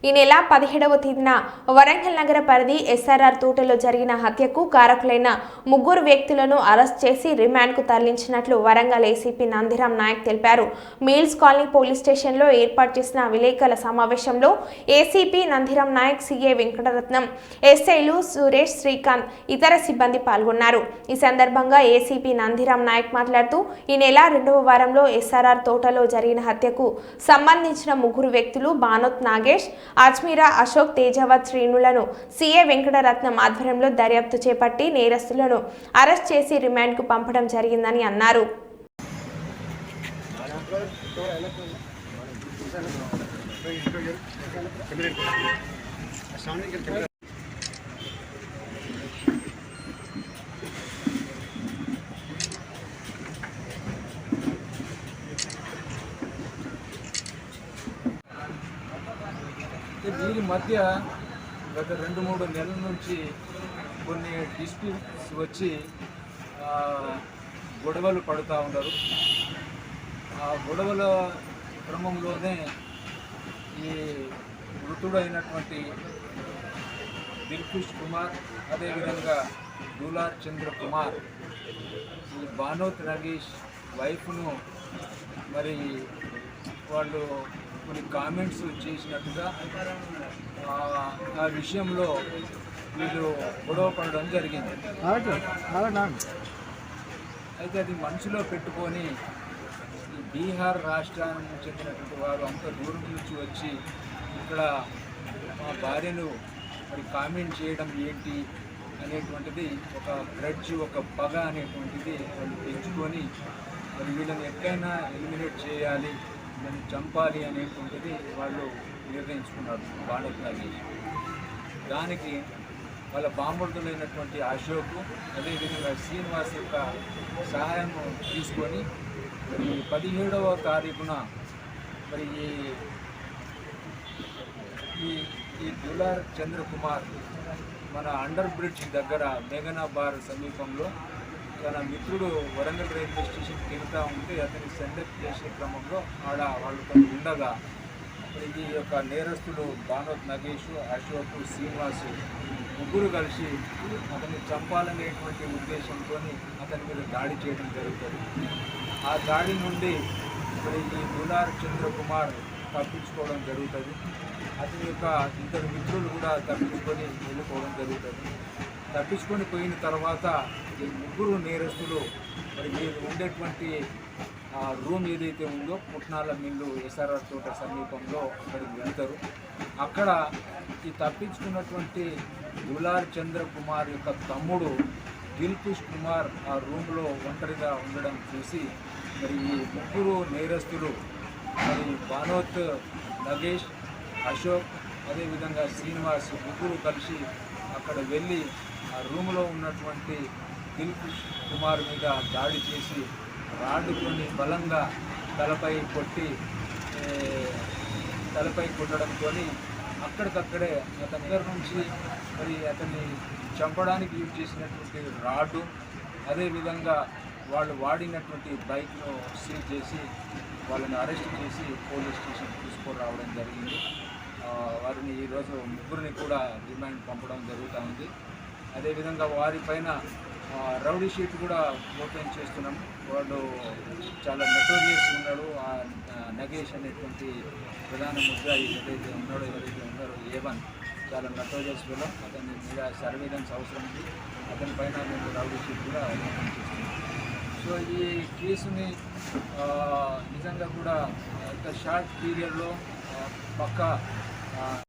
ఈ నెల 17వ తేదీన వరంగల్ నగర పరిధి ఎస్ఆర్ఆర్ తోటలో జరిగిన హత్యకు కారకులైన ముగ్గురు వ్యక్తులను అరెస్ట్ చేసి రిమాండ్కు తరలించినట్లు వరంగల్ ఏసీపీ నందిరాం నాయక్ తెలిపారు. మిల్స్ కాలనీ పోలీస్ స్టేషన్లో ఏర్పాటు చేసిన విలేకరుల సమావేశంలో ఏసీపీ నందిరాం నాయక్, సీఏ వెంకటరత్నం, ఎస్ఐలు సురేష్, శ్రీకాంత్ ఇతర సిబ్బంది పాల్గొన్నారు. ఈ సందర్భంగా ఏసీపీ నందిరాం నాయక్ మాట్లాడుతూ ఈ నెల 2వ వారంలో ఎస్ఆర్ఆర్ తోటలో జరిగిన హత్యకు సంబంధించిన ముగ్గురు వ్యక్తులు బానోత్ నాగేష్, అజ్మీరా అశోక్, తేజావత్ శ్రీనులను సీఏ వెంకటరత్నం ఆధ్వర్యంలో దర్యాప్తు చేపట్టి నేరస్తులను అరెస్ట్ చేసి రిమాండ్కు పంపడం జరిగిందని అన్నారు. వీరి మధ్య గత 2-3 నెలల నుంచి కొన్ని డిస్ప్యూట్స్ వచ్చి గొడవలు పడుతూ ఉన్నారు. ఆ గొడవల క్రమంలోనే ఈ మృతుడైనటువంటి దిల్ఖుష్ కుమార్, అదేవిధంగా దూలార్ చంద్ర కుమార్, ఈ బానోత్ నగేష్ వైఫ్ను మరి వాళ్ళు కొన్ని కామెంట్స్ చేసినట్టుగా ఆ విషయంలో వీళ్ళు గొడవ పడడం జరిగింది. అయితే అది మనసులో పెట్టుకొని బీహార్ రాష్ట్రానికి చెందినటువంటి వారు అంత దూరం నుంచి వచ్చి ఇక్కడ మా భార్యను మరి కామెంట్ చేయడం ఏంటి అనేటువంటిది ఒక గ్రడ్జ్, ఒక పగ అనేటువంటిది వాళ్ళు పెంచుకొని మరి వీళ్ళని ఎట్లయినా ఎలిమినేట్ చేయాలి, వీళ్ళని చంపాలి అనేటువంటిది వాళ్ళు నిర్ణయించుకున్నారు బానోత్ నగేష్. దానికి వాళ్ళ బాంబర్దులైనటువంటి అశోక్, అదేవిధంగా శ్రీనివాస్ యొక్క సహాయం తీసుకొని మరి 17వ తారీఖున మరి ఈ దులార్ చంద్రకుమార్ మన అండర్ బ్రిడ్జ్ దగ్గర మేఘనాబార్ సమీపంలో తన మిత్రుడు వరంగల్ రైల్వే స్టేషన్కి వెళ్తూ ఉంటే అతన్ని సెండప్ చేసే క్రమంలో వాళ్ళు కొన్ని ఉండగా ఈ యొక్క నేరస్తులు బానోత్ నగేష్, అశోక్, శ్రీనివాస్ ముగ్గురు కలిసి అతన్ని చంపాలనేటువంటి ఉద్దేశంతో అతని మీద దాడి చేయడం జరుగుతుంది. ఆ దాడి నుండి మరి ఈ దులార్ చంద్రకుమార్ తప్పించుకోవడం జరుగుతుంది. అతని యొక్క ఇద్దరు మిత్రులు కూడా తప్పించుకొని వెళ్ళిపోవడం జరుగుతుంది. తప్పించుకొని పోయిన తర్వాత ఈ ముగ్గురు నేరస్తులు మరి వీరు ఉండేటువంటి రూమ్ ఏదైతే ఉందో పుట్నాల మిల్లు ఎస్ఆర్ఆర్ తోట సమీపంలో అక్కడికి వెళ్తారు. అక్కడ ఈ తప్పించుకున్నటువంటి దులార్ చంద్ర కుమార్ యొక్క తమ్ముడు దిల్ఖుష్ కుమార్ ఆ రూమ్లో ఒంటరిగా ఉండడం చూసి మరి ఈ ముగ్గురు నేరస్తులు మరి బానోత్ నగేష్, అశోక్, అదేవిధంగా శ్రీనివాస్ ముగ్గురు కలిసి అక్కడ వెళ్ళి ఆ రూమ్లో ఉన్నటువంటి దిల్ఖుష్ కుమార్ మీద దాడి చేసి రాడ్డుకొని బలంగా తలపై కొట్టడంతో అక్కడికక్కడే అతని దగ్గర నుంచి మరి అతన్ని చంపడానికి యూజ్ చేసినటువంటి రాడ్డు, అదేవిధంగా వాళ్ళు వాడినటువంటి బైక్ను సీజ్ చేసి వాళ్ళని అరెస్ట్ చేసి పోలీస్ స్టేషన్ తీసుకురావడం జరిగింది. వారిని ఈరోజు ముగ్గురిని కూడా రిమాండ్ పంపడం జరుగుతూ ఉంది. అదేవిధంగా వారిపైన రౌడీ షీట్ కూడా ఓపెన్ చేస్తున్నాం. వాళ్ళు చాలా నోటోరియస్ ఉన్నాడు. ఆ నగేష్ అనేటువంటి ప్రధాన ముద్దాయి ఎవరైతే ఉన్నారో A1 చాలా నోటోరియస్ లో అతని మీద సర్వేలెన్స్ అవసరం ఉంది. అతని పైన మేము రౌడీ షీట్ కూడా ఓపెన్ చేస్తున్నాం. సో ఈ కేసుని నిజంగా కూడా ఇంత షార్ట్ పీరియడ్లో పక్కా